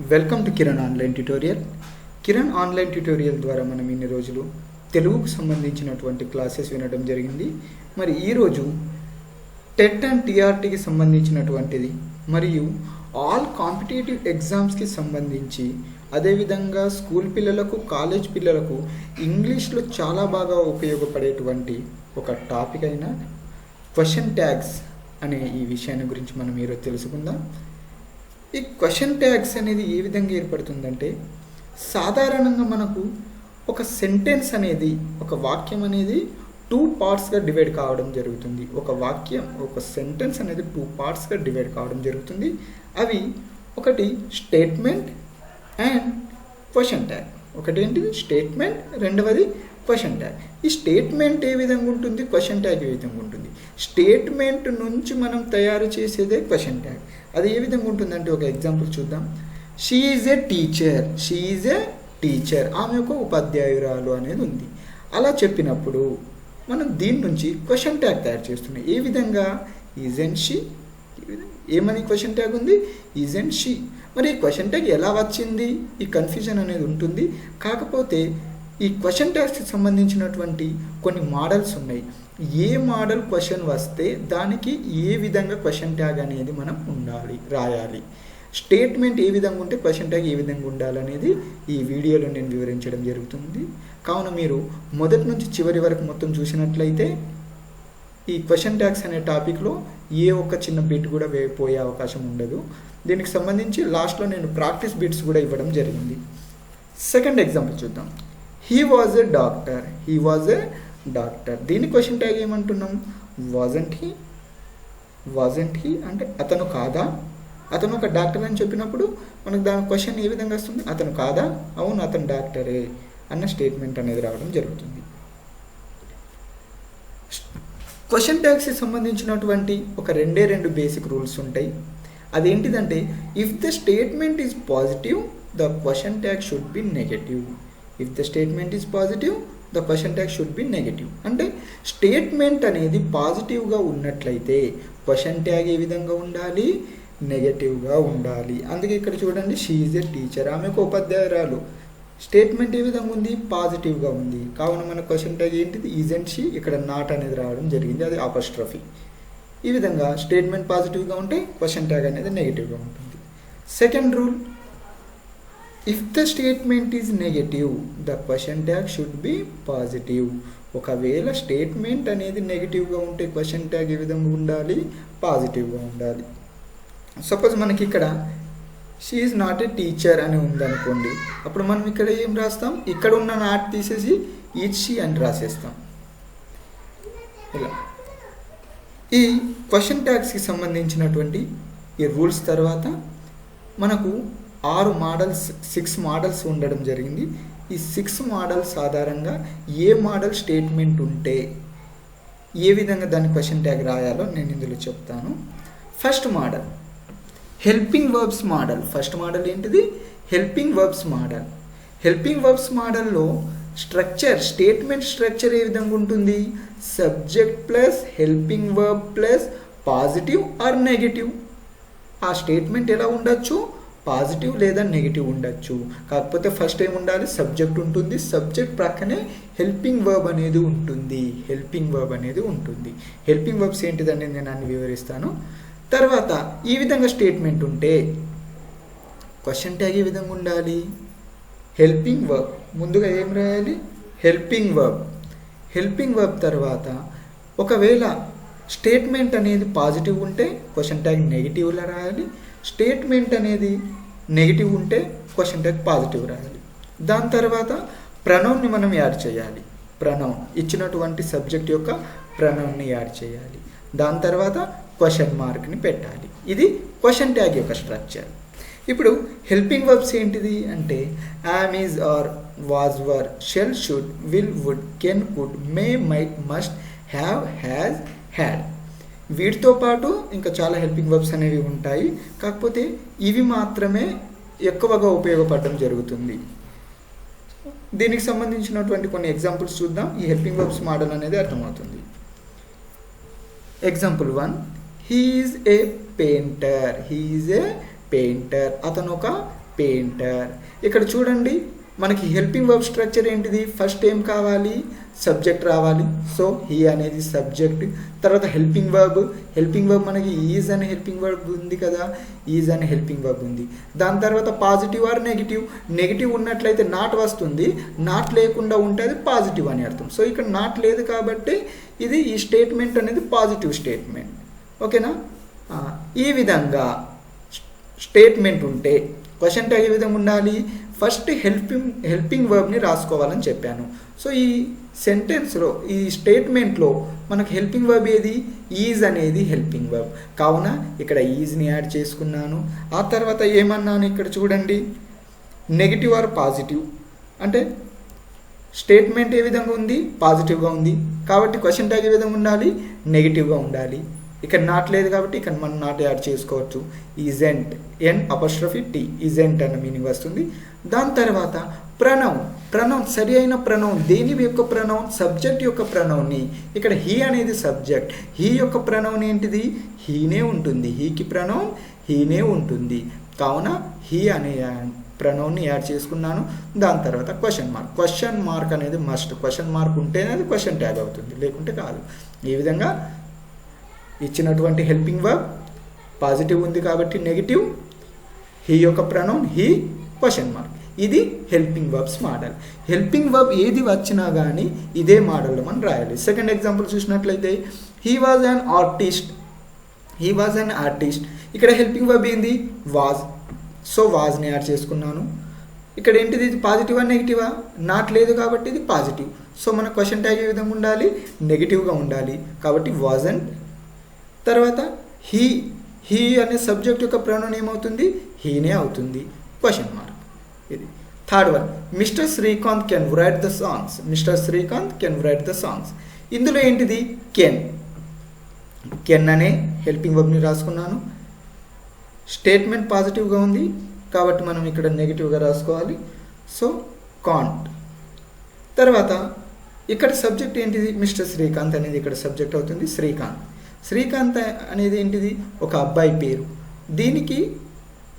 Welcome to Kiran online tutorial. Kiran online tutorial ద్వారా మనం ఇన్ని రోజులు తెలుగుకు సంబంధించినటువంటి క్లాసెస్ వినడం జరిగింది. మరి ఈరోజు టెట్ అండ్ టీఆర్టీకి సంబంధించినటువంటిది మరియు ఆల్ కాంపిటేటివ్ ఎగ్జామ్స్కి సంబంధించి, అదేవిధంగా స్కూల్ పిల్లలకు, కాలేజ్ పిల్లలకు ఇంగ్లీష్లో చాలా బాగా ఉపయోగపడేటువంటి ఒక టాపిక్ అయిన క్వశ్చన్ ట్యాగ్స్ అనే ఈ విషయాన్ని గురించి మనం ఈరోజు తెలుసుకుందాం. ఈ క్వశ్చన్ ట్యాగ్స్ అనేది ఏ విధంగా ఏర్పడుతుందంటే, సాధారణంగా మనకు ఒక సెంటెన్స్ అనేది, ఒక వాక్యం అనేది 2 పార్ట్స్గా డివైడ్ కావడం జరుగుతుంది. ఒక సెంటెన్స్ అనేది 2 పార్ట్స్గా డివైడ్ కావడం జరుగుతుంది. అవి ఒకటి స్టేట్మెంట్ అండ్ క్వశ్చన్ ట్యాగ్. ఒకటి ఏంటిది స్టేట్మెంట్, రెండవది క్వశ్చన్ ట్యాగ్. ఈ స్టేట్మెంట్ ఏ విధంగా ఉంటుంది, క్వశ్చన్ ట్యాగ్ ఏ విధంగా ఉంటుంది. స్టేట్మెంట్ నుంచి మనం తయారు చేసేదే క్వశ్చన్ ట్యాగ్. అది ఏ విధంగా ఉంటుందంటే ఒక ఎగ్జాంపుల్ చూద్దాం. షీ ఈజ్ ఏ టీచర్, ఆమె ఒక ఉపాధ్యాయురాలు అనేది ఉంది. అలా చెప్పినప్పుడు మనం దీని నుంచి క్వశ్చన్ ట్యాగ్ తయారు చేస్తున్నాం. ఏ విధంగా, ఈజెంట్ షీ, ఏమని క్వశ్చన్ ట్యాగ్ ఉంది, ఈజెంట్ షీ. మరి ఈ క్వశ్చన్ ట్యాగ్ ఎలా వచ్చింది, ఈ కన్ఫ్యూజన్ అనేది ఉంటుంది. కాకపోతే ఈ క్వశ్చన్ ట్యాగ్స్కి సంబంధించినటువంటి కొన్ని మోడల్స్ ఉన్నాయి. ఏ మోడల్ క్వశ్చన్ వస్తే దానికి ఏ విధంగా క్వశ్చన్ ట్యాగ్ అనేది మనం రాయాలి. స్టేట్మెంట్ ఏ విధంగా ఉంటే క్వశ్చన్ ట్యాగ్ ఏ విధంగా ఉండాలనేది ఈ వీడియోలో నేను వివరించడం జరుగుతుంది. కావున మీరు మొదటి నుంచి చివరి వరకు మొత్తం చూసినట్లయితే ఈ క్వశ్చన్ ట్యాగ్స్ అనే టాపిక్లో ఏ ఒక్క చిన్న బిట్ కూడా పోయే అవకాశం ఉండదు. దీనికి సంబంధించి లాస్ట్లో నేను ప్రాక్టీస్ బిట్స్ కూడా ఇవ్వడం జరిగింది. సెకండ్ ఎగ్జాంపుల్ చూద్దాం. He was a doctor. దీని క్వశ్చన్ ట్యాగ్ ఏమంటున్నాం, వాజంట్ హీ అంటే అతను కాదా. అతను ఒక డాక్టర్ అని చెప్పినప్పుడు మనకు దాని క్వశ్చన్ ఏ విధంగా వస్తుంది, అతను కాదా, అవును అతను డాక్టరే అన్న స్టేట్మెంట్ అనేది రావడం జరుగుతుంది. క్వశ్చన్ ట్యాగ్స్కి సంబంధించినటువంటి ఒక రెండు బేసిక్ రూల్స్ ఉంటాయి. అదేంటిదంటే, if the statement is positive the question tag should be negative. If the statement is positive the question tag should be negative. అంటే స్టేట్మెంట్ అనేది పాజిటివ్గా ఉన్నట్లయితే క్వశ్చన్ ట్యాగ్ ఏ విధంగా ఉండాలి, నెగటివ్గా ఉండాలి. అందుకే ఇక్కడ చూడండి, షీ ఈజ్ ఏ టీచర్, ఆమె ఒక ఉపాధ్యాయురాలు. స్టేట్మెంట్ ఏ విధంగా ఉంది, పాజిటివ్గా ఉంది. కావున మన క్వశ్చన్ ట్యాగ్ ఏంటిది, ఈజెంట్ షీ. ఇక్కడ నాట్ అనేది రావడం జరిగింది, అది అపాస్ట్రఫీ. ఈ విధంగా స్టేట్మెంట్ పాజిటివ్గా ఉంటే క్వశ్చన్ ట్యాగ్ అనేది నెగటివ్గా ఉంటుంది. Second rule, if the statement is negative the question tag should B positive. ఒకవేళ స్టేట్మెంట్ అనేది నెగటివ్గా ఉంటే క్వశ్చన్ ట్యాగ్ ఏ విధంగా ఉండాలి, పాజిటివ్గా ఉండాలి. సపోజ్ మనకి ఇక్కడ she is not a teacher అని ఉందనుకోండి, అప్పుడు మనం ఇక్కడ ఏం రాస్తాం, ఇక్కడ ఉన్న నాట్ తీసేసి ఈజ్ షీ అని రాసేస్తాం. ఇలా ఈ క్వశ్చన్ ట్యాగ్స్కి సంబంధించినటువంటి ఈ రూల్స్ తర్వాత మనకు 6 మోడల్స్ ఉండడం జరిగింది. ఈ 6 మోడల్స్ ఆధారంగా ఏ మోడల్ స్టేట్మెంట్ ఉంటే ఏ విధంగా దాని క్వశ్చన్ ట్యాగ్ రాయాలో నేను ఇందులో చెప్తాను. First model helping verbs model. First model ఏంటిది, helping verbs model. Helping verbs మోడల్లో స్టేట్మెంట్ స్ట్రక్చర్ ఏ విధంగా ఉంటుంది, subject plus helping verb plus positive or negative. ఆ స్టేట్మెంట్ ఎలా ఉండొచ్చు, పాజిటివ్ లేదా నెగిటివ్ ఉండొచ్చు. కాకపోతే ఫస్ట్ ఏమి ఉండాలి, సబ్జెక్ట్ ఉంటుంది. సబ్జెక్ట్ ప్రక్కనే హెల్పింగ్ వర్బ్ అనేది ఉంటుంది. హెల్పింగ్ వర్బ్స్ ఏంటిదని నేను అన్ని వివరిస్తాను. తర్వాత ఈ విధంగా స్టేట్మెంట్ ఉంటే క్వశ్చన్ ట్యాగ్ ఏ విధంగా ఉండాలి, హెల్పింగ్ వర్బ్. ముందుగా ఏం రాయాలి, హెల్పింగ్ వర్బ్ తర్వాత ఒకవేళ స్టేట్మెంట్ అనేది పాజిటివ్ ఉంటే క్వశ్చన్ ట్యాగ్ నెగిటివ్లో రాయాలి. స్టేట్మెంట్ అనేది నెగిటివ్ ఉంటే క్వశ్చన్ ట్యాగ్ పాజిటివ్ రాయాలి. దాని తర్వాత ప్రనౌన్ని మనం యాడ్ చేయాలి. ప్రనౌన్ ఇచ్చినటువంటి సబ్జెక్ట్ యొక్క ప్రనౌన్ని యాడ్ చేయాలి. దాని తర్వాత క్వశ్చన్ మార్క్ని పెట్టాలి. ఇది క్వశ్చన్ ట్యాగ్ యొక్క స్ట్రక్చర్. ఇప్పుడు హెల్పింగ్ వర్బ్స్ ఏంటిది అంటే, am, is, are, was, were, shall, should, will, would, can, could, may, might, must, have, has, had. వీటితో పాటు ఇంకా చాలా హెల్పింగ్ వర్బ్స్ అనేవి ఉంటాయి. కాకపోతే ఇవి మాత్రమే ఎక్కువగా ఉపయోగపడడం జరుగుతుంది. దీనికి సంబంధించినటువంటి కొన్ని ఎగ్జాంపుల్స్ చూద్దాం. ఈ హెల్పింగ్ వర్బ్స్ మోడల్ అనేది అర్థమవుతుంది. Example 1, he is a painter. అతను ఒక పెయింటర్. ఇక్కడ చూడండి మనకి హెల్పింగ్ వర్బ్ స్ట్రక్చర్ ఏంటిది, ఫస్ట్ ఏం కావాలి, సబ్జెక్ట్ రావాలి. సో హీ అనేది సబ్జెక్ట్, తర్వాత హెల్పింగ్ వర్బ్ మనకి ఈజ్ అనే హెల్పింగ్ వర్బ్ ఉంది కదా, ఈజ్ అనే హెల్పింగ్ వర్బ్ ఉంది. దాని తర్వాత పాజిటివ్ ఆర్ నెగిటివ్ ఉన్నట్లయితే నాట్ వస్తుంది, నాట్ లేకుండా ఉంటే అది పాజిటివ్ అని అర్థం. సో ఇక్కడ నాట్ లేదు కాబట్టి ఇది ఈ స్టేట్మెంట్ అనేది పాజిటివ్ స్టేట్మెంట్. ఓకేనా. ఈ విధంగా స్టేట్మెంట్ ఉంటే క్వశ్చన్ ట్యాగ్ ఏ విధంగా ఉండాలి, ఫస్ట్ హెల్పింగ్ వర్బ్ని రాసుకోవాలని చెప్పాను. సో ఈ సెంటెన్స్లో ఈ స్టేట్మెంట్లో మనకు హెల్పింగ్ వర్బ్ ఏది, ఈజ్ అనేది హెల్పింగ్ వర్బ్. కావున ఇక్కడ ఈజ్ని యాడ్ చేసుకున్నాను. ఆ తర్వాత ఏమన్నాను ఇక్కడ చూడండి, నెగిటివ్ ఆర్ పాజిటివ్ అంటే స్టేట్మెంట్ ఏ విధంగా ఉంది, పాజిటివ్గా ఉంది కాబట్టి క్వశ్చన్ ట్యాగ్ ఏ విధంగా ఉండాలి, నెగిటివ్గా ఉండాలి. ఇక్కడ నాట్ లేదు కాబట్టి ఇక్కడ మనం నాట్ యాడ్ చేసుకోవచ్చు. ఈజెంట్, N'T ఈజెంట్ అన్న మీనింగ్ వస్తుంది. దాని తర్వాత ప్రనౌన్ సరి అయిన ప్రనౌన్ దేని యొక్క ప్రనౌన్, సబ్జెక్ట్ యొక్క ప్రనౌన్ని. ఇక్కడ హీ అనేది సబ్జెక్ట్, హీ యొక్క ప్రనౌన్ ఏంటిది, హీనే ఉంటుంది, హీకి ప్రనౌన్ హీనే ఉంటుంది. కావున హీ అనే ప్రనౌన్ని యాడ్ చేసుకున్నాను. దాని తర్వాత క్వశ్చన్ మార్క్ అనేది మస్ట్, క్వశ్చన్ మార్క్ ఉంటేనే అది క్వశ్చన్ ట్యాగ్ అవుతుంది, లేకుంటే కాదు. ఈ విధంగా ఇచ్చినటువంటి హెల్పింగ్ వర్బ్ పాజిటివ్ ఉంది కాబట్టి నెగిటివ్, హీ యొక్క ప్రనౌన్ హీ, క్వశ్చన్ మార్క్. ఇది helping verbs model. Helping verb ఏది వచ్చినా కానీ ఇదే మోడల్లో మనం రాయాలి. సెకండ్ ఎగ్జాంపుల్ చూసినట్లయితే హీ వాజ్ అన్ ఆర్టిస్ట్. ఇక్కడ హెల్పింగ్ వర్బ్ ఏంది, వాజ్. సో వాజ్ని యాడ్ చేసుకున్నాను. ఇక్కడ ఏంటిది, ఇది పాజిటివా నెగిటివా, నాట్ లేదు కాబట్టి ఇది పాజిటివ్. సో మన క్వశ్చన్ ట్యాగ్ ఏ విధంగా ఉండాలి, నెగిటివ్గా ఉండాలి కాబట్టి వాజంట్. తర్వాత హీ అనే సబ్జెక్ట్ యొక్క ప్రొనౌన్ ఏమవుతుంది, హీనే అవుతుంది, క్వశ్చన్ మార్క్. ఇది third one, mister Srikanth can write the songs. ఇందులో ఏంటిది, కెన్ అనే హెల్పింగ్ వర్బ్ని రాసుకున్నాను. స్టేట్మెంట్ పాజిటివ్గా ఉంది కాబట్టి మనం ఇక్కడ నెగిటివ్గా రాసుకోవాలి. So can't. తర్వాత ఇక్కడ సబ్జెక్ట్ ఏంటిది, మిస్టర్ శ్రీకాంత్ అనేది ఇక్కడ సబ్జెక్ట్ అవుతుంది. శ్రీకాంత్ అనేది ఏంటిది, ఒక అబ్బాయి పేరు. దీనికి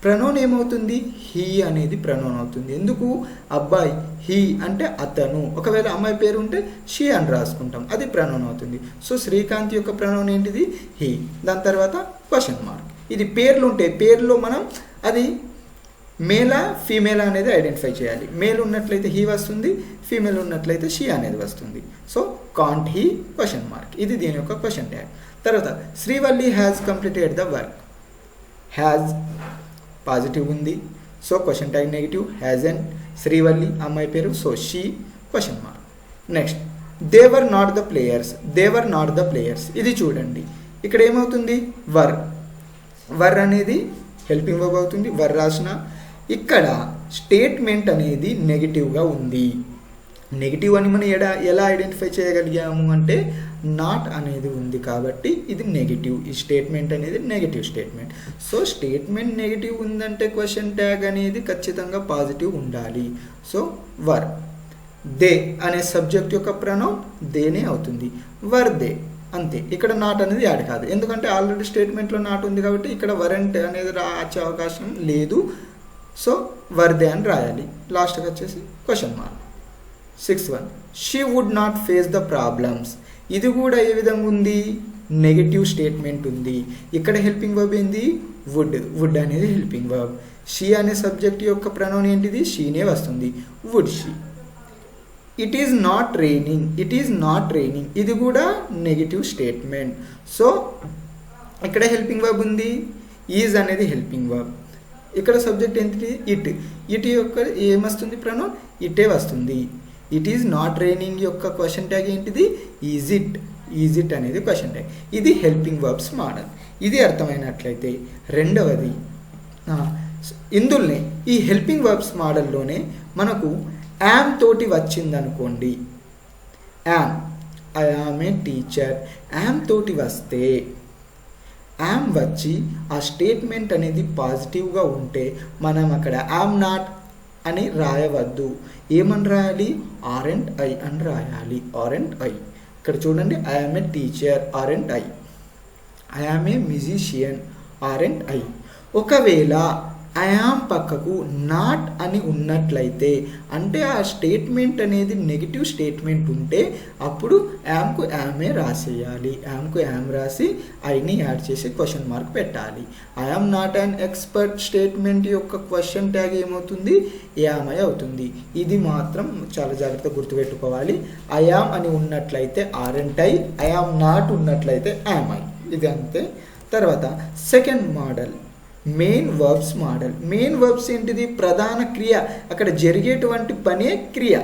ప్రనౌన్ ఏమవుతుంది, హీ అనేది ప్రనౌన్ అవుతుంది. ఎందుకు, అబ్బాయి, హీ అంటే అతను. ఒకవేళ అమ్మాయి పేరు ఉంటే షీ అని రాసుకుంటాం, అది ప్రనౌన్ అవుతుంది. సో శ్రీకాంత్ యొక్క ప్రనౌన్ ఏంటిది, హీ. దాని తర్వాత క్వశ్చన్ మార్క్. ఇది పేర్లు ఉంటే పేర్లో మనం అది మేలా ఫీమేలా అనేది ఐడెంటిఫై చేయాలి. మేల్ ఉన్నట్లయితే హీ వస్తుంది, ఫీమేల్ ఉన్నట్లయితే షీ అనేది వస్తుంది. So can't he, question mark. ఇది దీని యొక్క క్వశ్చన్ ట్యాగ్. తర్వాత Srivalli has completed the work. Has positive ఉంది, so question tag negative. Hasn't, Srivalli అమ్మాయి పేరు, so she, question mark. Next they were not the players. ఇది చూడండి ఇక్కడ ఏమవుతుంది, వర్ అనేది హెల్పింగ్ వర్బ్ అవుతుంది, వర్ రాసిన. ఇక్కడ స్టేట్మెంట్ అనేది నెగిటివ్గా ఉంది. నెగిటివ్ అని మనం ఎలా ఐడెంటిఫై చేయగలిగాము అంటే నాట్ అనేది ఉంది కాబట్టి ఇది నెగిటివ్. ఈ స్టేట్మెంట్ అనేది negative statement. So statement negative ఉందంటే క్వశ్చన్ ట్యాగ్ అనేది ఖచ్చితంగా పాజిటివ్ ఉండాలి. So were. దే అనే సబ్జెక్ట్ యొక్క ప్రొనౌన్ దేనే అవుతుంది, వర్ దే, అంతే. ఇక్కడ నాట్ అనేది యాడ్ కాదు, ఎందుకంటే ఆల్రెడీ స్టేట్మెంట్లో నాట్ ఉంది కాబట్టి ఇక్కడ వరెంట్ అనేది రాచే అవకాశం లేదు. సో వర్ దే అని రాయాలి. లాస్ట్గా వచ్చేసి question mark. 6th one, she would not face the problems. ఇది కూడా ఏ విధంగా ఉంది, నెగిటివ్ స్టేట్మెంట్ ఉంది. ఇక్కడ హెల్పింగ్ వర్బ్ ఏంది, వుడ్ అనేది హెల్పింగ్ వర్బ్. షీ అనే సబ్జెక్ట్ యొక్క ప్రొనౌన్ ఏంటిది, షీనే వస్తుంది, would she. It is not raining, ఇది కూడా నెగిటివ్ స్టేట్మెంట్. సో ఇక్కడ హెల్పింగ్ వర్బ్ ఉంది, ఈజ్ అనేది హెల్పింగ్ వర్బ్. ఇక్కడ సబ్జెక్ట్ ఏంటిది, ఇట్ యొక్క ఏమొస్తుంది ప్రొనౌన్, ఇటే వస్తుంది. ఇట్ ఈజ్ నాట్ రైనింగ్ యొక్క క్వశ్చన్ ట్యాగ్ ఏంటిది, ఈజ్ ఇట్ అనేది క్వశ్చన్ ట్యాగ్. ఇది హెల్పింగ్ వర్బ్స్ మోడల్. ఇది అర్థమైనట్లయితే రెండవది ఇందులోనే ఈ హెల్పింగ్ వర్బ్స్ మోడల్లోనే మనకు యామ్ తోటి వచ్చిందనుకోండి, I am a teacher. Yam తోటి వస్తే, యామ్ వచ్చి ఆ స్టేట్మెంట్ అనేది పాజిటివ్గా ఉంటే మనం అక్కడ యామ్ నాట్ అని రాయవద్దు. ఏమని రాయాలి, ఆరెంట్ ఐ అని రాయాలి. Aren't I. ఇక్కడ చూడండి, I am a teacher, aren't I. I am a musician, aren't I. ఒకవేళ ఐ యామ్ పక్కకు నాట్ అని ఉన్నట్లయితే, అంటే ఆ స్టేట్మెంట్ అనేది నెగిటివ్ స్టేట్మెంట్ ఉంటే అప్పుడు యామ్కు యామే రాసేయాలి. యామ్కు యామ్ రాసి ఐని యాడ్ చేసి క్వశ్చన్ మార్క్ పెట్టాలి. I am not an expert statement యొక్క క్వశ్చన్ ట్యాగ్ ఏమవుతుంది? యామ్ ఐ అవుతుంది. ఇది మాత్రం చాలా జాగ్రత్తగా గుర్తుపెట్టుకోవాలి. ఐ యామ్ అని ఉన్నట్లయితే ఆర్ఎంట్ ఐ, ఐ యామ్ నాట్ ఉన్నట్లయితే యామ్ ఐ. ఇది అంతే. తర్వాత second model main verbs model. Main verbs ఏంటిది? ప్రధాన క్రియ, అక్కడ జరిగేటువంటి పనే క్రియ.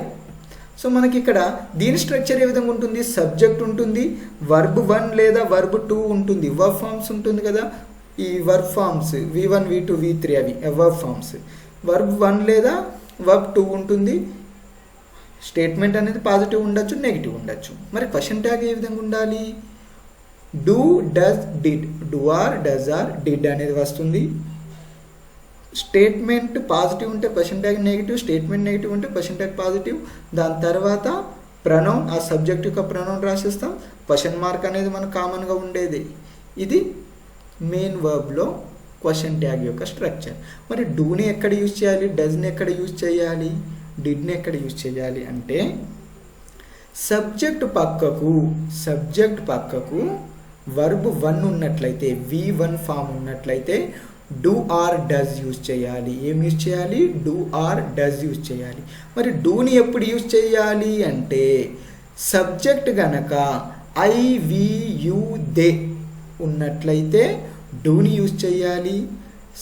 సో మనకి ఇక్కడ దీని స్ట్రక్చర్ ఏ విధంగా ఉంటుంది? సబ్జెక్ట్ ఉంటుంది, వర్బ్ 1 లేదా వర్బ్ 2 ఉంటుంది, వర్బ్ ఫార్మ్స్ ఉంటుంది కదా. ఈ verb forms V1 V2 V3 అవి వర్బ్ ఫార్మ్స్. వర్బ్ 1 లేదా వర్బ్ 2 ఉంటుంది. స్టేట్మెంట్ అనేది పాజిటివ్ ఉండొచ్చు, నెగిటివ్ ఉండొచ్చు. మరి క్వశ్చన్ ట్యాగ్ ఏ విధంగా ఉండాలి? Do, does, did. Do or, does or, did అనేది వస్తుంది. స్టేట్మెంట్ పాజిటివ్ ఉంటే question tag negative, statement negative ఉంటే క్వశ్చన్ ట్యాగ్ పాజిటివ్. దాని తర్వాత ప్రొనౌన్, ఆ సబ్జెక్ట్ యొక్క ప్రొనౌన్ రాసేస్తాం. క్వశ్చన్ మార్క్ అనేది మనకు కామన్గా ఉండేది. ఇది మెయిన్ వర్బ్లో క్వశ్చన్ ట్యాగ్ యొక్క స్ట్రక్చర్. మరి డూని ఎక్కడ యూజ్ చేయాలి? డస్ని ఎక్కడ యూజ్ చేయాలి? డిడ్ని ఎక్కడ యూజ్ చేయాలి అంటే సబ్జెక్ట్ పక్కకు వర్బ్ 1 ఉన్నట్లయితే, V1 ఫామ్ ఉన్నట్లయితే డూ ఆర్ డస్ యూజ్ చేయాలి. ఏం యూజ్ చేయాలి? డూ ఆర్ డస్ యూజ్ చేయాలి. మరి డూని ఎప్పుడు యూజ్ చేయాలి అంటే సబ్జెక్ట్ గనక ఐ, వి, యు, దే ఉన్నట్లయితే డూని యూజ్ చేయాలి.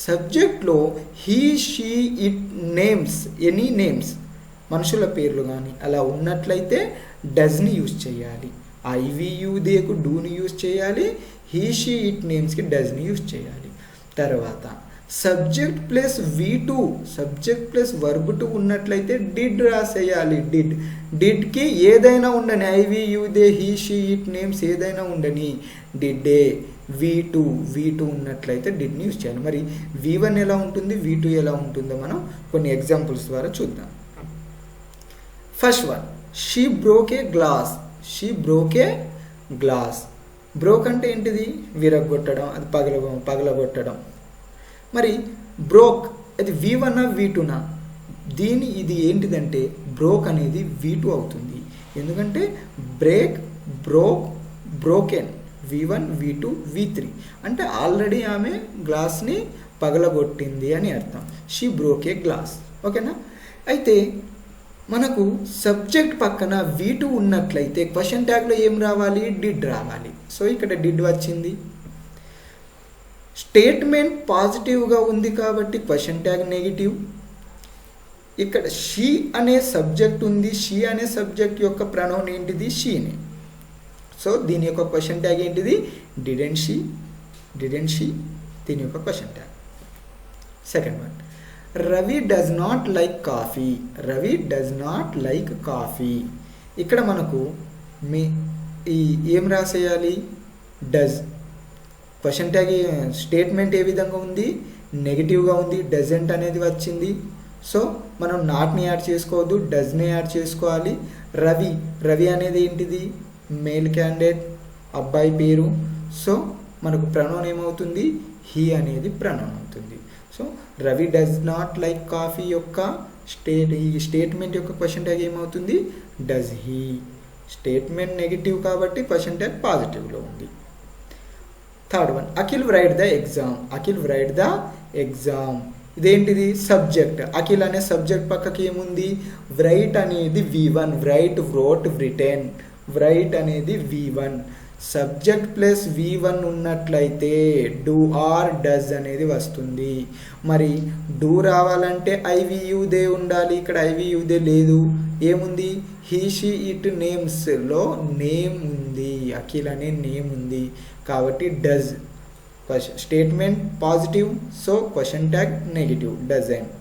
సబ్జెక్ట్లో he, she, it, names, any names, మనుషుల పేర్లు కానీ అలా ఉన్నట్లయితే డస్ని యూజ్ చేయాలి. ఐవియుదేకు డూని యూజ్ చేయాలి. హీ, షీ, ఇట్ నేమ్స్కి డస్ని యూజ్ చేయాలి. తర్వాత subject plus V2, subject plus verb 2 ఉన్నట్లయితే డిడ్ రాసేయాలి. డిడ్కి ఏదైనా ఉండని, ఐవియుదే, హీ, షీ, ఇట్ నేమ్స్ ఏదైనా ఉండని, డిడ్డే. V2 ఉన్నట్లయితే డిడ్ని యూజ్ చేయాలి. మరి V1 ఎలా ఉంటుంది, V2 ఎలా ఉంటుందో మనం కొన్ని ఎగ్జాంపుల్స్ ద్వారా చూద్దాం. First one, she broke A glass. She broke A glass. Broke అంటే ఏంటిది? విరగొట్టడం, అది పగలగొట్టడం. మరి బ్రోక్ అది V1 V2? ఇది ఏంటిదంటే బ్రోక్ అనేది V2 అవుతుంది. ఎందుకంటే break, broke, broken, V1 V2 V3 అంటే ఆల్రెడీ ఆమె గ్లాస్ని పగలగొట్టింది అని అర్థం. She broke A glass. ఓకేనా? అయితే మనకు సబ్జెక్ట్ పక్కన V2 ఉన్నట్లయితే క్వశ్చన్ ట్యాగ్లో ఏం రావాలి? డిడ్ రావాలి. సో ఇక్కడ డిడ్ వచ్చింది. స్టేట్మెంట్ పాజిటివ్గా ఉంది కాబట్టి క్వశ్చన్ ట్యాగ్ నెగిటివ్. ఇక్కడ షీ అనే సబ్జెక్ట్ ఉంది. షీ అనే సబ్జెక్ట్ యొక్క ప్రొనౌన్ ఏంటిది? షీనే. సో దీని యొక్క క్వశ్చన్ ట్యాగ్ ఏంటిది? Didn't she. దీని యొక్క question tag. Second one, Ravi does not like coffee. Ravi does not like coffee. ఇక్కడ మనకు ఏం రాసేయాలి? డస్. క్వశ్చన్ ట్యాగ్ స్టేట్మెంట్ ఏ విధంగా ఉంది? నెగిటివ్గా ఉంది. డజంట్ అనేది వచ్చింది. సో మనం నాట్ని యాడ్ చేసుకోవద్దు, డస్ని యాడ్ చేసుకోవాలి. రవి అనేది ఏంటిది? మేల్ క్యాండిడేట్, అబ్బాయి పేరు. సో మనకు ప్రొనౌన్ ఏమవుతుంది? హీ అనేది ప్రొనౌన్ అవుతుంది. So Ravi does not like coffee యొక్క స్టేట్మెంట్ యొక్క క్వశ్చన్ ట్యాగ్ ఏమవుతుంది? Does he. స్టేట్మెంట్ నెగిటివ్ కాబట్టి క్వశ్చన్ ట్యాగ్ పాజిటివ్లో ఉంది. Third one, Akhil right the exam. Akhil right the exam. ఇదేంటిది? సబ్జెక్ట్. అఖిల్ అనే సబ్జెక్ట్ పక్కకి ఏముంది? రైట్ అనేది V1. Right, wrote, written. Right అనేది V1. సబ్జెక్ట్ ప్లస్ V1 ఉన్నట్లయితే డూ ఆర్ డస్ అనేది వస్తుంది. మరి డూ రావాలంటే ఐవియుదే ఉండాలి. ఇక్కడ ఐవియుదే లేదు. ఏముంది? హీ, షీ, ఇట్ నేమ్స్లో నేమ్ ఉంది. అఖిల్ అనే నేమ్ ఉంది కాబట్టి does. Statement positive, so question tag negative, doesn't.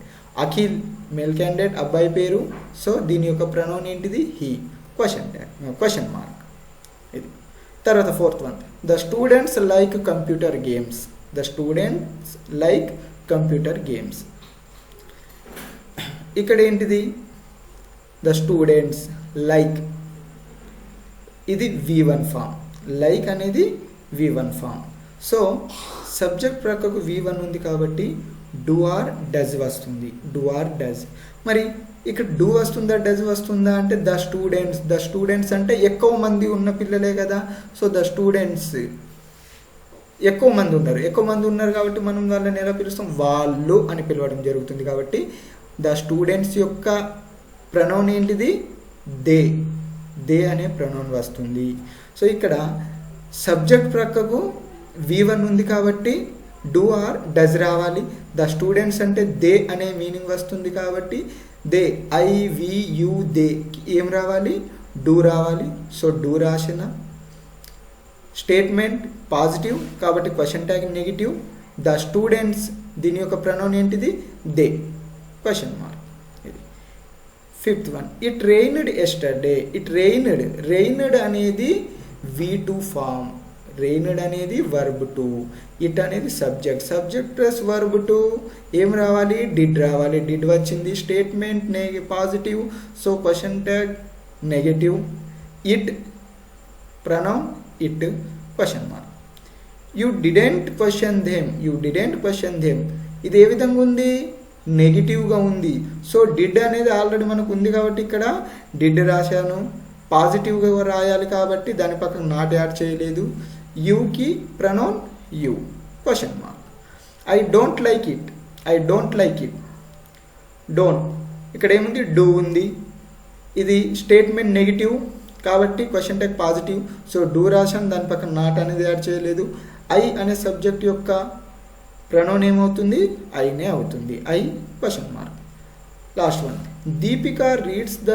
Akhil male candidate, అబ్బాయి పేరు. సో దీని యొక్క ప్రొనౌన్ ఏంటిది? He. Question tag, question mark. ఇది. తర్వాత fourth one, the students like computer games. The students like computer games. ఇక్కడ ఏంటిది? ద స్టూడెంట్స్ లైక్, ఇది V1 ఫామ్. లైక్ అనేది V1 ఫామ్. సో సబ్జెక్ట్ ప్రక్కకు V1 ఉంది కాబట్టి డూ ఆర్ డస్ వస్తుంది, డూ ఆర్ డస్. మరి ఇక్కడ డూ వస్తుందా డస్ వస్తుందా అంటే ద స్టూడెంట్స్ అంటే ఎక్కువ మంది ఉన్న పిల్లలే కదా. సో ద స్టూడెంట్స్ ఎక్కువ మంది ఉన్నారు కాబట్టి మనం వాళ్ళని ఎలా పిలుస్తాం, వాళ్ళు అని పిలవడం జరుగుతుంది. కాబట్టి ద స్టూడెంట్స్ యొక్క ప్రొనౌన్ ఏంటిది, దే అనే ప్రొనౌన్ వస్తుంది. సో ఇక్కడ సబ్జెక్ట్ ప్రక్కకు V1 ఉంది కాబట్టి డూ ఆర్ డస్ రావాలి. ద స్టూడెంట్స్ అంటే దే అనే మీనింగ్ వస్తుంది కాబట్టి దే, IVU దే ఏం రావాలి, డూ రావాలి. సో డూ రాసిన. స్టేట్మెంట్ పాజిటివ్ కాబట్టి question tag negative. The students దీని యొక్క ప్రొనౌన్ ఏంటిది, దే, క్వశ్చన్ మార్క్. ఇది 5th one. It reigned yesterday. Reigned అనేది V2 ఫామ్, రెయిన్డ్ అనేది verb 2, ఇట్ అనేది సబ్జెక్ట్ ప్లస్ verb 2 ఏం రావాలి, డిడ్ రావాలి. డిడ్ వచ్చింది. Statement positive, so question tag negative. It pronoun it, question mark. You didn't question them. ఇది ఏ విధంగా ఉంది, నెగిటివ్గా ఉంది. సో డిడ్ అనేది ఆల్రెడీ మనకు ఉంది కాబట్టి ఇక్కడ డిడ్ రాశాను. పాజిటివ్గా రాయాలి కాబట్టి దాని పక్కన నాట్ యాడ్ చేయలేదు. యూకి pronoun you, question mark. I don't like it. Don't ఇక్కడ ఏముంది, డూ ఉంది. ఇది స్టేట్మెంట్ నెగిటివ్ కాబట్టి question tag positive. So do రాశాను, దాని పక్కన నాట్ అనేది యాడ్ చేయలేదు. ఐ అనే సబ్జెక్ట్ యొక్క ప్రొనౌన్ ఏమవుతుంది, ఐనే అవుతుంది. I, question mark. Last one. Deepika reads the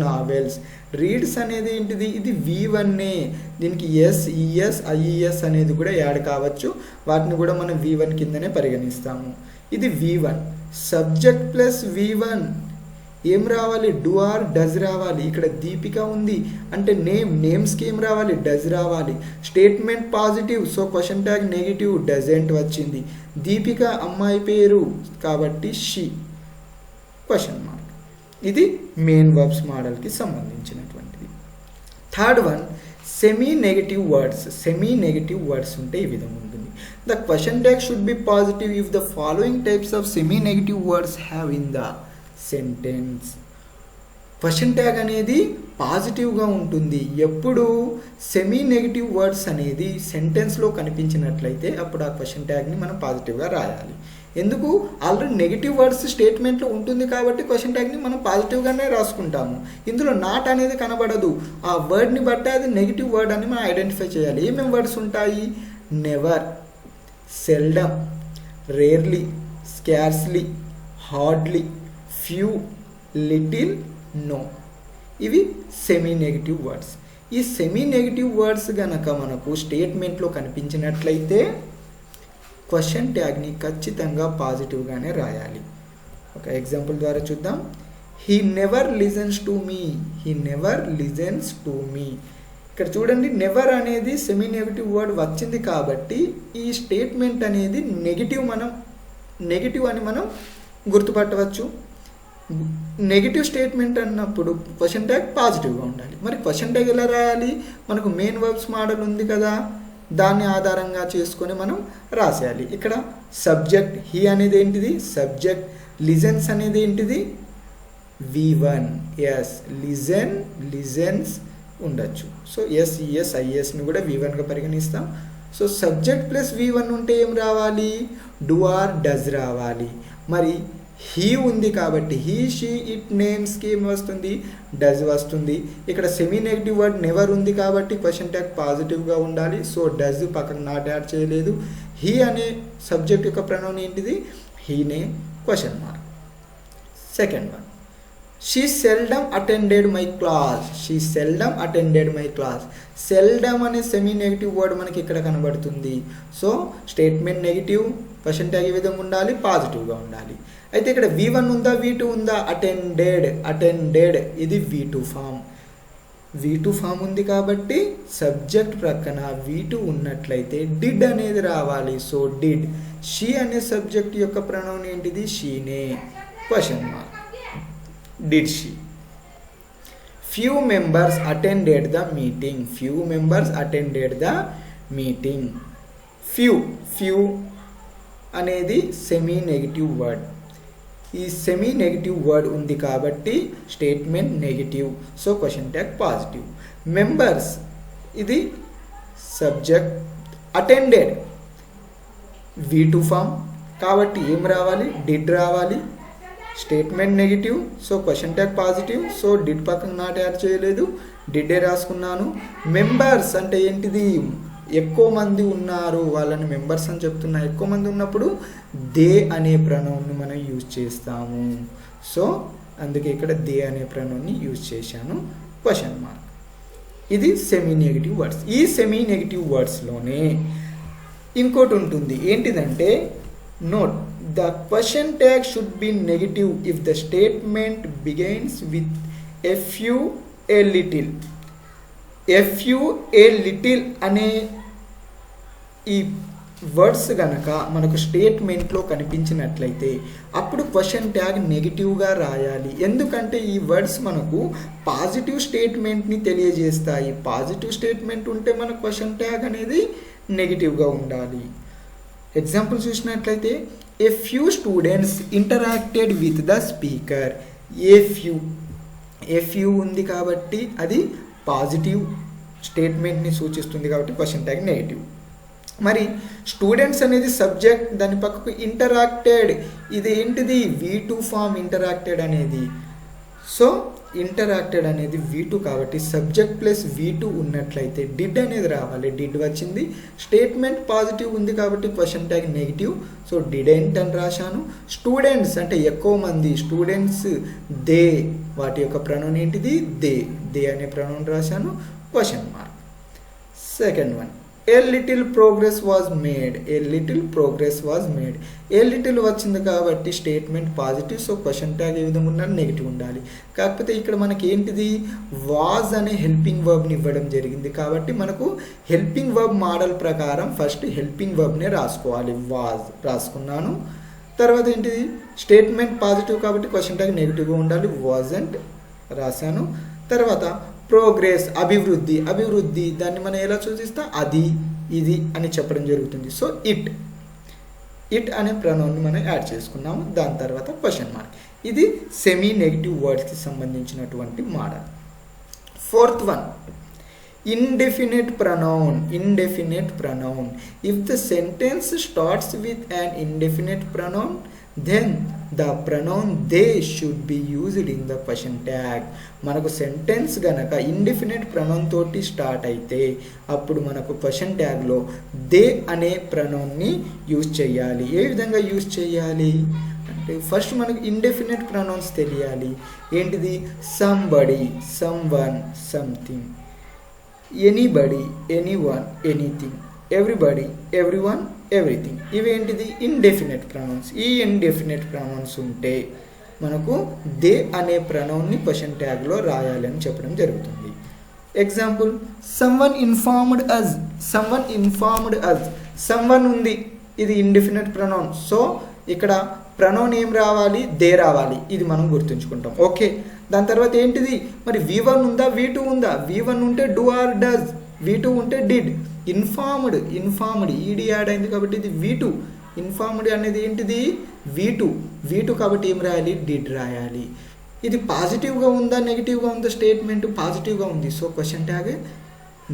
novels. Reads అనేది ఏంటిది, ఇది V1ఏ. దీనికి ES, IES అనేది కూడా యాడ్ కావచ్చు. వాటిని కూడా మనం V1 కిందనే పరిగణిస్తాము. ఇది V1. సబ్జెక్ట్ ప్లస్ V1 ఏం రావాలి, డూ ఆర్ డస్ రావాలి. ఇక్కడ దీపిక ఉంది అంటే నేమ్స్కి ఏం రావాలి, డస్ రావాలి. Statement positive, so question tag negative, doesn't వచ్చింది. దీపిక అమ్మాయి పేరు కాబట్టి షీ, క్వశ్చన్ మార్క్. ఇది మెయిన్ వర్బ్స్ మోడల్కి సంబంధించినటువంటిది. 3rd one, semi negative words ఉంటే ఈ విధంగా ఉంటుంది. The question tag should B positive if the following types of semi negative words have in the sentence. Question tag అనేది పాజిటివ్గా ఉంటుంది ఎప్పుడు సెమీ నెగిటివ్ వర్డ్స్ అనేది సెంటెన్స్లో కనిపించినట్లయితే అప్పుడు ఆ క్వశ్చన్ ట్యాగ్ని మనం పాజిటివ్గా రాయాలి. ఎందుకు, ఆల్రెడీ నెగిటివ్ వర్డ్స్ స్టేట్మెంట్లో ఉంటుంది కాబట్టి క్వశ్చన్ ట్యాగ్ని మనం పాజిటివ్గానే రాసుకుంటాము. ఇందులో నాట్ అనేది కనబడదు. ఆ వర్డ్ని బట్టి అది నెగిటివ్ వర్డ్ అని మనం ఐడెంటిఫై చేయాలి. ఏమేమి వర్డ్స్ ఉంటాయి, never, seldom, rarely, scarcely, hardly, few, little, no. ఇవి సెమీ నెగిటివ్ వర్డ్స్. ఈ సెమీ నెగిటివ్ వర్డ్స్ గనక మనకు స్టేట్మెంట్లో కనిపించినట్లయితే క్వశ్చన్ ట్యాగ్ని ఖచ్చితంగా పాజిటివ్గానే రాయాలి. ఒక ఎగ్జాంపుల్ ద్వారా చూద్దాం. He never listens to me. ఇక్కడ చూడండి, నెవర్ అనేది సెమీ నెగిటివ్ వర్డ్ వచ్చింది కాబట్టి ఈ స్టేట్మెంట్ అనేది నెగిటివ్ అని మనం గుర్తుపట్టవచ్చు. నెగిటివ్ స్టేట్మెంట్ అన్నప్పుడు క్వశ్చన్ ట్యాగ్ పాజిటివ్గా ఉండాలి. మరి క్వశ్చన్ ట్యాగ్ ఎలా రాయాలి, మనకు మెయిన్ వర్బ్స్ మోడల్ ఉంది కదా, దాన్ని ఆధారంగా చేసుకొని మనం రాసేయాలి. ఇక్కడ సబ్జెక్ట్ హీ అనేది ఏంటిది, సబ్జెక్ట్. లిజన్స్ అనేది ఏంటిది, V1. ఎస్, లిజన్స్ ఉండొచ్చు. సో ES, IESని కూడా V1గా పరిగణిస్తాం. సో సబ్జెక్ట్ ప్లస్ V1 ఉంటే ఏం రావాలి, డూ ఆర్ డస్ రావాలి. మరి హీ ఉంది కాబట్టి హీ, షీ, ఇట్, నేమ్స్కి ఏం వస్తుంది, డస్ వస్తుంది. ఇక్కడ సెమీ నెగిటివ్ వర్డ్ నెవర్ ఉంది కాబట్టి క్వశ్చన్ ట్యాగ్ పాజిటివ్గా ఉండాలి. సో డస్ పక్కన నాట్ యాడ్ చేయలేదు. హీ అనే సబ్జెక్ట్ యొక్క ప్రొనౌన్ ఏంటిది, హీనే, question mark. 2nd one, she seldom attended my class. Seldom అనే సెమీ నెగిటివ్ వర్డ్ మనకి ఇక్కడ కనబడుతుంది. So statement negative, question tag ఈ విధంగా ఉండాలి, పాజిటివ్గా ఉండాలి. అయితే ఇక్కడ V1 ఉందా, V2 ఉందా, అటెండెడ్ ఇది V2 ఫామ్ ఉంది కాబట్టి సబ్జెక్ట్ ప్రక్కన V2 ఉన్నట్లయితే డిడ్ అనేది రావాలి. So did. షీ అనే సబ్జెక్ట్ యొక్క ప్రొనౌన్ ఏంటిది, షీనే, question mark. Did she. Few members attended the meeting. Few అనేది సెమీ నెగిటివ్ వర్డ్. ఈ సెమీ నెగిటివ్ వర్డ్ ఉంది కాబట్టి statement negative, so question tag positive. Members ఇది సబ్జెక్ట్, అటెండెడ్ V2 ఫామ్ కాబట్టి ఏం రావాలి, డిడ్ రావాలి. Statement negative, so question tag positive, so did పక్కన నాట్ యాడ్ చేయలేదు, డిడ్డే రాసుకున్నాను. మెంబర్స్ అంటే ఏంటిది, ఎక్కువ మంది ఉన్నారు వాళ్ళని మెంబర్స్ అని చెప్తున్నా. ఎక్కువ మంది ఉన్నప్పుడు దే అనే ప్రొనౌన్ని మనం యూజ్ చేస్తాము. సో అందుకే ఇక్కడ దే అనే ప్రొనౌన్ని యూజ్ చేశాను. Question mark. ఇది సెమీ నెగిటివ్ వర్డ్స్. ఈ సెమీ నెగిటివ్ వర్డ్స్లోనే ఇంకోటి ఉంటుంది, ఏంటిదంటే note the question tag should B negative if the statement begins with a few, a little. A few, a little అనే ఈ వర్డ్స్ కనుక మనకు స్టేట్మెంట్లో కనిపించినట్లయితే అప్పుడు క్వశ్చన్ ట్యాగ్ నెగిటివ్గా రాయాలి. ఎందుకంటే ఈ వర్డ్స్ మనకు పాజిటివ్ స్టేట్మెంట్ని తెలియజేస్తాయి. పాజిటివ్ స్టేట్మెంట్ ఉంటే మన క్వశ్చన్ ట్యాగ్ అనేది నెగిటివ్గా ఉండాలి. ఎగ్జాంపుల్ చూసినట్లయితే a few students interacted with the speaker. A few ఉంది కాబట్టి అది పాజిటివ్ స్టేట్మెంట్ని సూచిస్తుంది కాబట్టి క్వశ్చన్ ట్యాగ్ నెగిటివ్. మరి స్టూడెంట్స్ అనేది సబ్జెక్ట్, దాని పక్కకు ఇంటరాక్టెడ్, ఇది ఏంటిది V2 ఫామ్ ఇంటరాక్టెడ్ అనేది. సో ఇంటరాక్టెడ్ అనేది V2 కాబట్టి సబ్జెక్ట్ ప్లస్ V2 ఉన్నట్లయితే డిడ్ అనేది రావాలి. డిడ్ వచ్చింది. స్టేట్మెంట్ పాజిటివ్ ఉంది కాబట్టి question tag negative, so didn't అని రాశాను. స్టూడెంట్స్ అంటే ఎక్కువ మంది, స్టూడెంట్స్ దే, వాటి యొక్క ప్రొనౌన్ ఏంటిది దే అనే ప్రొనౌన్ రాశాను. Question mark. Second one, a little progress was made. A little progress was made. A little వచ్చింది కాబట్టి statement positive, so question tag ఏ విధంగా ఉండాలి, నెగిటివ్ ఉండాలి. కాకపోతే ఇక్కడ మనకి ఏంటిది వాజ్ అనే హెల్పింగ్ వర్బ్ని ఇవ్వడం జరిగింది కాబట్టి మనకు హెల్పింగ్ వర్బ్ మోడల్ ప్రకారం ఫస్ట్ హెల్పింగ్ వర్బ్నే రాసుకోవాలి. వాజ్ రాసుకున్నాను. తర్వాత ఏంటిది స్టేట్మెంట్ పాజిటివ్ కాబట్టి క్వశ్చన్ ట్యాగ్ నెగిటివ్గా ఉండాలి. వాజంట్ రాశాను. తర్వాత ప్రోగ్రెస్ అభివృద్ధి దాన్ని మనం ఎలా సూచిస్తాం, అది ఇది అని చెప్పడం జరుగుతుంది. సో ఇట్ అనే ప్రొనౌన్ని మనం యాడ్ చేసుకున్నాము. దాని తర్వాత క్వశ్చన్ మార్క్. ఇది సెమీ నెగిటివ్ వర్డ్స్కి సంబంధించినటువంటి model. Fourth one, indefinite pronoun. If the sentence starts with an indefinite pronoun then the pronoun they should be used in the question tag. మనకు sentence గనక indefinite pronoun తోటి start అయితే అప్పుడు మనకు question ట్యాగ్లో they అనే ప్రొనౌన్ని use చేయాలి. ఏ విధంగా use చేయాలి అంటే ఫస్ట్ మనకు ఇండెఫినిట్ ప్రొనౌన్స్ తెలియాలి. ఏంటిది somebody, someone, something, anybody, anyone, anything, everybody, everyone, everything. ఇవేంటిది ఇండెఫినిట్ ప్రొనౌన్స్. ఈ ఇండెఫినిట్ ప్రొనౌన్స్ ఉంటే మనకు దే అనే ప్రొనౌన్ని క్వశ్చన్ ట్యాగ్లో రాయాలి అని చెప్పడం జరుగుతుంది. ఎగ్జాంపుల్, సమ్వన్ ఇన్ఫార్మ్డ్ అస్. సమ్వన్ ఉంది, ఇది ఇండెఫినిట్ ప్రొనౌన్. సో ఇక్కడ ప్రొనౌన్ ఏం రావాలి, దే రావాలి. ఇది మనం గుర్తుంచుకుంటాం. ఓకే, దాని తర్వాత ఏంటిది మరి V1 ఉందా, V2 ఉందా. V1 ఉంటే డూ ఆర్ డస్, V2 ఉంటే డిడ్. ఇన్ఫార్మ్డ్ ఈడి యాడ్ అయింది కాబట్టి ఇది V2. ఇన్ఫార్మ్డ్ అనేది ఏంటిది V2 కాబట్టి ఏం రాయాలి, డిడ్ రాయాలి. ఇది పాజిటివ్గా ఉందా, నెగిటివ్గా ఉందా. స్టేట్మెంట్ పాజిటివ్గా ఉంది, సో క్వశ్చన్ ట్యాగ్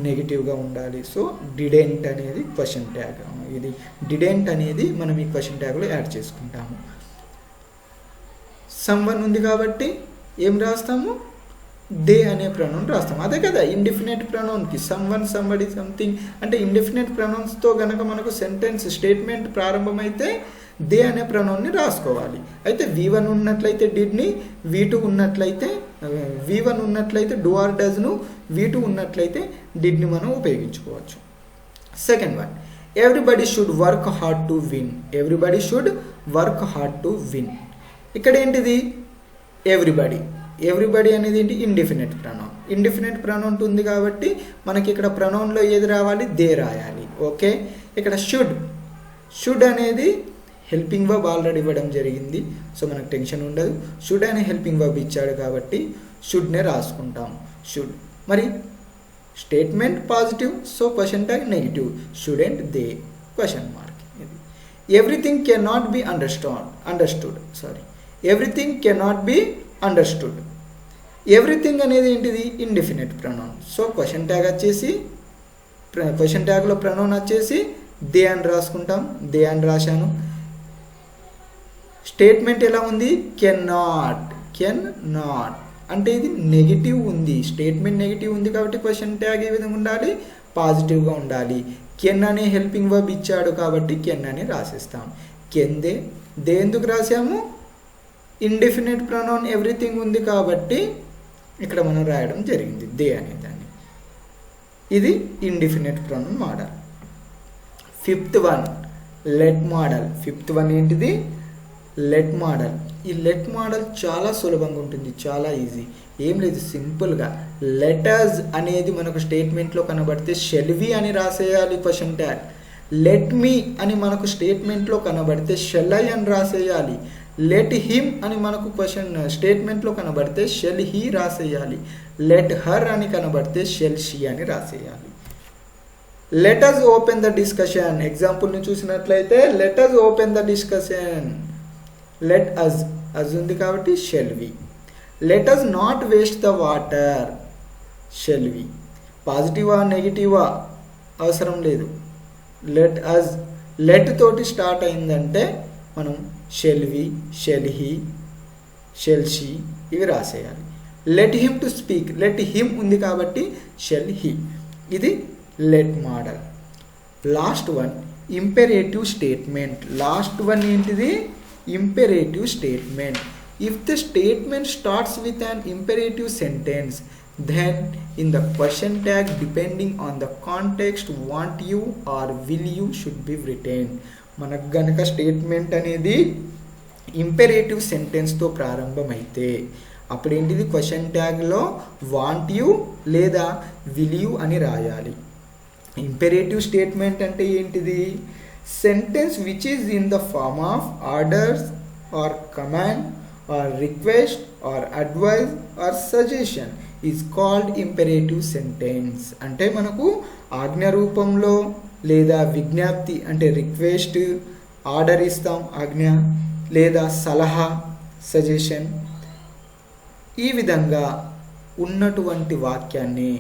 నెగిటివ్గా ఉండాలి. సో డిడెంట్ అనేది క్వశ్చన్ ట్యాగ్. ఇది డిడెంట్ అనేది మనం ఈ క్వశ్చన్ ట్యాగ్లో యాడ్ చేసుకుంటాము. సమ్వన్ ఉంది కాబట్టి ఏం రాస్తాము, దే అనే ప్రొనౌన్ రాస్తాం. అదే కదా ఇండెఫినిట్ ప్రొనౌన్కి సమ్వన్, సంబడి, సంథింగ్ అంటే ఇండెఫినిట్ ప్రొనౌన్స్తో కనుక మనకు సెంటెన్స్ స్టేట్మెంట్ ప్రారంభమైతే దే అనే ప్రొనౌన్ని రాసుకోవాలి. అయితే V1 ఉన్నట్లయితే డిడ్ని, V1 ఉన్నట్లయితే డూ ఆర్ డస్ను, V2 ఉన్నట్లయితే డిడ్ని మనం ఉపయోగించుకోవచ్చు. Second one, everybody should work hard to win. ఇక్కడ ఏంటిది ఎవ్రీబడి అనేది ఏంటి ఇండెఫినిట్ ప్రొనౌన్ ఉంది కాబట్టి మనకి ఇక్కడ ప్రొనౌన్లో ఏది రావాలి, దే రాయాలి. ఓకే, ఇక్కడ షుడ్ అనేది హెల్పింగ్ వర్బ్ ఆల్రెడీ ఇవ్వడం జరిగింది, సో మనకు టెన్షన్ ఉండదు. షుడ్ అనే హెల్పింగ్ వర్బ్ ఇచ్చాడు కాబట్టి షుడ్నే రాసుకుంటాం. షుడ్ మరి statement positive, so question tag negative. Shouldn't they question mark. Everything can not be understood everything can not be understood. Everything అనేది ఏంటిది? Indefinite pronoun. సో క్వశ్చన్ ట్యాగ్లో ప్రొనౌన్ వచ్చేసి దే అని రాసుకుంటాం. దే అని రాశాను. స్టేట్మెంట్ ఎలా ఉంది? కెన్ నాట్ అంటే ఇది నెగిటివ్ ఉంది. స్టేట్మెంట్ నెగిటివ్ ఉంది కాబట్టి క్వశ్చన్ ట్యాగ్ ఏ విధంగా ఉండాలి? పాజిటివ్గా ఉండాలి. కెన్ అనే హెల్పింగ్ వర్బ్ ఇచ్చాడు కాబట్టి కెన్ అని రాసేస్తాం. కెన్ దే ఎందుకు రాసాము? ఇండెఫినెట్ ప్రొనౌన్ ఎవ్రీథింగ్ ఉంది కాబట్టి ఇక్కడ మనం రాయడం జరిగింది దే అనే దాన్ని. ఇది indefinite pronoun model. Fifth one let model. Fifth one ఏంటిది? Let model. ఈ లెట్ మోడల్ చాలా సులభంగా ఉంటుంది, చాలా ఈజీ. ఏం లేదు, సింపుల్గా లెటర్స్ అనేది మనకు స్టేట్మెంట్లో కనబడితే షెల్ వి అని రాసేయాలి క్వశ్చన్ ట్యాగ్. లెట్ మీ అని మనకు స్టేట్మెంట్లో కనబడితే షెల్ ఐ అని రాసేయాలి. లెట్ హిమ్ అని మనకు స్టేట్మెంట్లో కనబడితే షెల్ హీ రాసేయాలి. లెట్ హర్ అని కనబడితే షెల్ షీ అని రాసేయాలి. Let us open the discussion. ఎగ్జాంపుల్ని చూసినట్లయితే let us open the discussion. Let us ఉంది కాబట్టి shall we. Let us not waste the water. Shall we. పాజిటివా నెగిటివా అవసరం లేదు. లెట్ తోటి స్టార్ట్ అయిందంటే మనం shall we, shall he, shall she ఇవి రాసేయాలి. Let him to speak. Let him ఉంది కాబట్టి షెల్ హీ. ఇది let model. Last one imperative statement. Last one ఏంటిది? Imperative statement. If the statement starts with an imperative sentence then in the question tag depending on the context want you or will you should be written. మనకు గనక statement అనేది ఇంపెరేటివ్ సెంటెన్స్తో ప్రారంభమైతే అప్పుడు ఏంటిది? Question ట్యాగ్లో won't you లేదా will you అని రాయాలి. ఇంపెరేటివ్ స్టేట్మెంట్ అంటే ఏంటిది? Sentence which is in the form of orders or command or request or advice or suggestion is called imperative sentence. అంటే మనకు ఆజ్ఞ రూపంలో లేదా విజ్ఞప్తి అంటే రిక్వెస్ట్, ఆర్డర్ ఇస్తాం ఆజ్ఞ, లేదా సలహా సజెషన్, ఈ విధంగా ఉన్నటువంటి వాక్యాన్ని,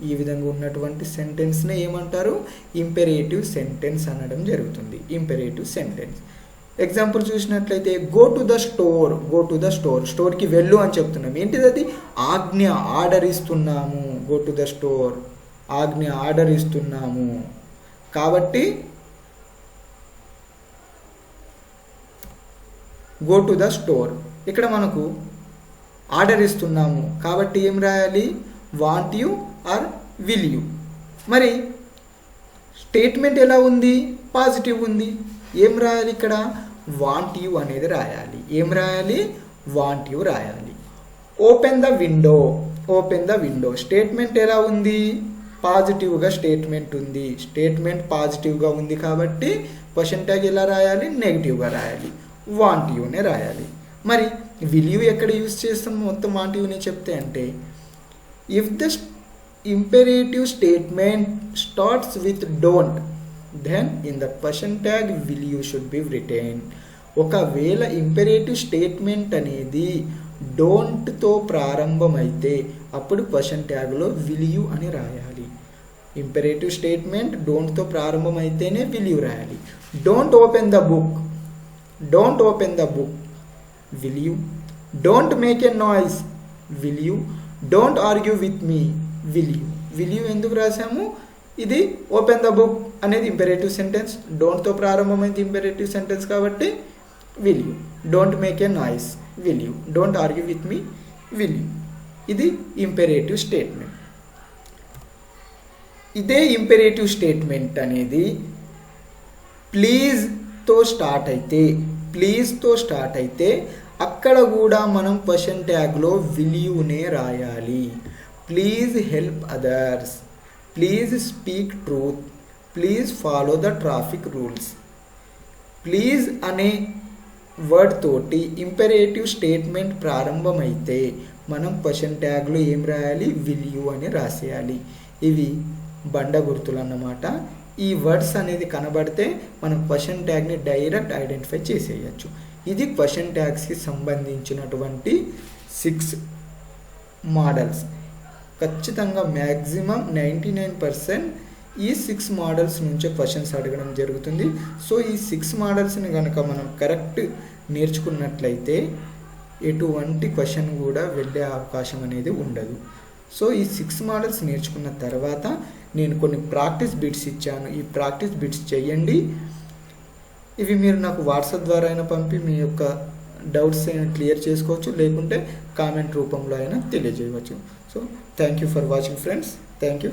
ఈ విధంగా ఉన్నటువంటి సెంటెన్స్ని ఏమంటారు? ఇంపెరేటివ్ సెంటెన్స్ అనడం జరుగుతుంది. ఇంపెరేటివ్ సెంటెన్స్. ఎగ్జాంపుల్ చూసినట్లయితే go to the store. Go to the store. స్టోర్కి వెళ్ళు అని చెప్తున్నాం. ఏంటిది అది? ఆజ్ఞ, ఆర్డర్ ఇస్తున్నాము. గో టు ద స్టోర్ ఆజ్ఞ, ఆర్డర్ ఇస్తున్నాము. కాబట్టి గో టు ద స్టోర్ ఇక్కడ మనకు ఆర్డర్ ఇస్తున్నాము కాబట్టి ఏం రాయాలి? Won't you or will you. మరి స్టేట్మెంట్ ఎలా ఉంది? పాజిటివ్ ఉంది. ఏం రాయాలి ఇక్కడ? వాంట్ యూ అనేది రాయాలి. ఏం రాయాలి? వాంట్ యూ రాయాలి. Open the window. Open the window. Statement ఎలా ఉంది? పాజిటివ్గా స్టేట్మెంట్ ఉంది. స్టేట్మెంట్ పాజిటివ్గా ఉంది కాబట్టి క్వశ్చన్ ట్యాగ్ ఎలా రాయాలి? నెగిటివ్గా రాయాలి. వాంట్ యూనే రాయాలి. మరి విల్ యూ ఎక్కడ యూజ్ చేస్తాం? మొత్తం వాంట్ యూనే చెప్తే అంటే if the imperative statement starts with don't then in the question tag will you should be written. ఒకవేళ ఇంపెరేటివ్ స్టేట్మెంట్ అనేది డోంట్తో ప్రారంభమైతే అప్పుడు క్వశ్చన్ ట్యాగ్లో విల్ యూ అని రాయాలి. ఇంపెరేటివ్ స్టేట్మెంట్ డోంట్తో ప్రారంభమైతేనే విల్ యూ రాయాలి. Don't open the book. Don't open the book will you. Don't make a noise will you. Don't argue with me will you. Will you ఎందుకు రాసాము? ఇది open the book అనేది ఇంపెరేటివ్ sentence, డోంట్తో ప్రారంభమైంది ఇంపెరేటివ్ sentence కాబట్టి will you. Don't make a noise will you. Don't argue with me will you. ఇది ఇంపెరేటివ్ statement. ఇదే ఇంపెరేటివ్ statement అనేది ప్లీజ్తో start అయితే అక్కడ కూడా మనం క్వశ్చన్ ట్యాగ్లో విల్ యూనే రాయాలి. Please help others, please speak truth, please follow the traffic rules. Please అనే word తోటి ఇంపెరేటివ్ స్టేట్మెంట్ ప్రారంభమైతే మనం క్వశ్చన్ ట్యాగ్లో ఏం రాయాలి? విల్ యూ అని రాసేయాలి. ఇవి బండ గుర్తులు అన్నమాట. ఈ వర్డ్స్ అనేది కనబడితే మనం క్వశ్చన్ ట్యాగ్ని డైరెక్ట్ ఐడెంటిఫై చేసేయచ్చు. ఇది క్వశ్చన్ ట్యాగ్స్కి సంబంధించినటువంటి 6 మోడల్స్. ఖచ్చితంగా మ్యాక్సిమం 99% ఈ 6 మోడల్స్ నుంచే క్వశ్చన్స్ అడగడం జరుగుతుంది. సో ఈ 6 మోడల్స్ని కనుక మనం కరెక్ట్ నేర్చుకున్నట్లయితే ఎటువంటి క్వశ్చన్ కూడా వెళ్ళే అవకాశం అనేది ఉండదు. సో ఈ 6 మోడల్స్ నేర్చుకున్న తర్వాత నేను కొన్ని ప్రాక్టీస్ బిట్స్ ఇచ్చాను. ఈ ప్రాక్టీస్ బిట్స్ చేయండి. ఇవి మీరు నాకు వాట్సాప్ ద్వారా అయినా పంపి మీ యొక్క డౌట్స్ అయినా క్లియర్ చేసుకోవచ్చు, లేకుంటే కామెంట్ రూపంలో అయినా తెలియజేయవచ్చు. So thank you for watching friends. Thank you.